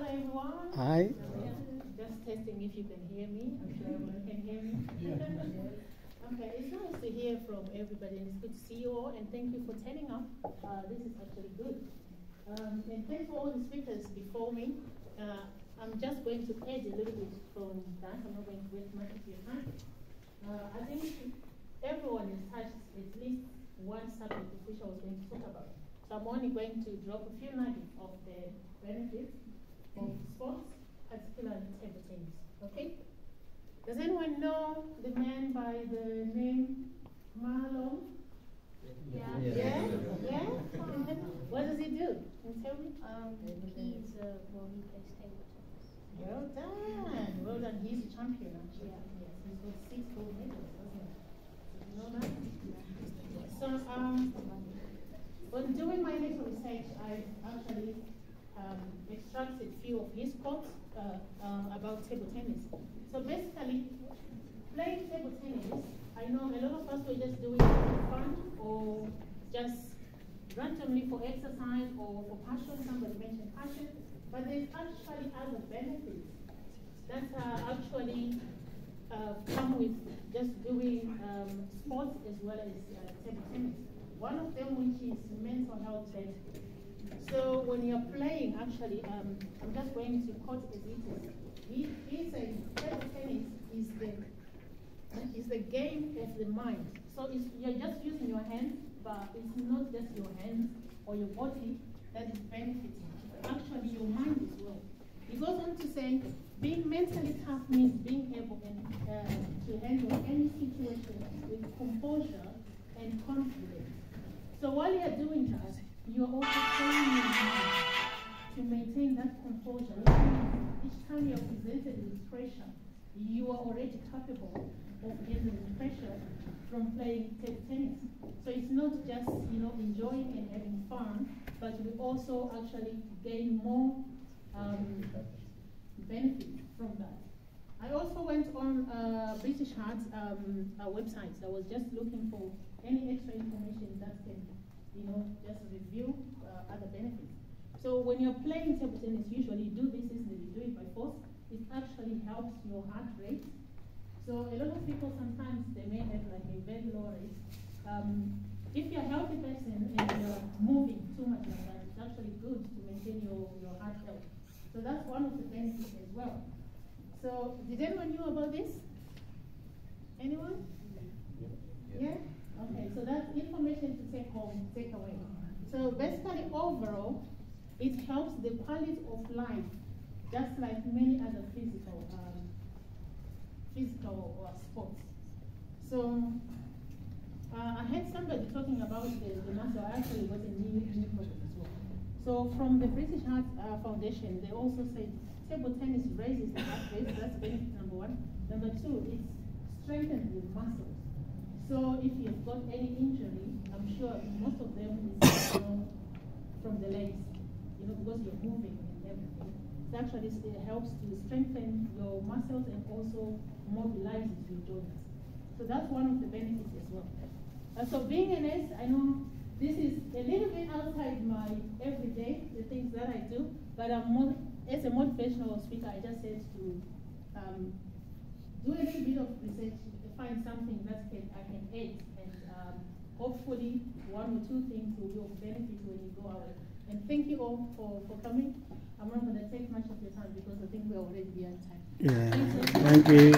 Hello everyone. Hi. Just testing if you can hear me. I'm sure everyone can hear me. Okay, it's nice to hear from everybody, and it's good to see you all, and thank you for turning up. This is actually good. And thanks for all the speakers before me. I'm just going to add a little bit from that. I'm not going to waste much of your time. I think everyone has touched at least one subject which I was going to talk about. So I'm only going to drop a few nuggets of the benefits of sports, particularly table tennis. Okay? Does anyone know the man by the name Marlon? Yeah. What does he do? Can you tell me? He plays table tennis. Well done. Well done. He's a champion, actually. Yeah. Yes. He's got 6 gold medals, doesn't he? You know that? So, when doing my little research, I actually extracted a few of his quotes about table tennis. So basically, playing table tennis, I know a lot of us were just doing it for fun or just randomly for exercise or for passion. Somebody mentioned passion, but there's actually other benefits that actually come with just doing sports as well as table tennis. One of them, which is mental health benefit. So when you're playing, actually, I'm just going to quote as it is. He says table tennis is the game of the mind. So you're just using your hands, but it's not just your hands or your body that is benefiting. Actually, your mind as well. He goes on to say, being mentally tough means being able to handle any situation with composure and confidence. So while you're doing that, you're also training your mind to maintain that composure. Each time you're presented with pressure, you are already capable of handling pressure from playing table tennis. So it's not just enjoying and having fun, but we also actually gain more benefit from that. I also went on British Heart's website. I was just looking for any extra information that can, just review other benefits. So when you're playing table tennis, usually you do this, you do it by force. It actually helps your heart rate. So a lot of people sometimes they may have like a very low rate. If you're a healthy person and you're moving too much like that, it's actually good to maintain your heart health. So that's one of the benefits as well. So did anyone know about this? Anyone? Yeah? Okay, so that's information to take home, take away. So basically overall, it helps the quality of life, just like many other physical sports. So I heard somebody talking about the muscle. I actually got a new project as well. So from the British Heart Foundation, they also say table tennis raises the heart rate. That's benefit number 1. Number 2, it strengthens the muscles. So if you've got any injury, I'm sure most of them is from the legs, because you're moving and everything. It actually helps to strengthen your muscles and also mobilize your joints. So that's one of the benefits as well. So being a nurse, I know this is a little bit outside my everyday, the things that I do, but as a motivational speaker, I just said to do a little bit of research, find something that I can aid, and hopefully 1 or 2 things will be of benefit when you go out. And thank you all for coming. I'm not going to take much of your time because I think we're already beyond time. Yeah. Thank you.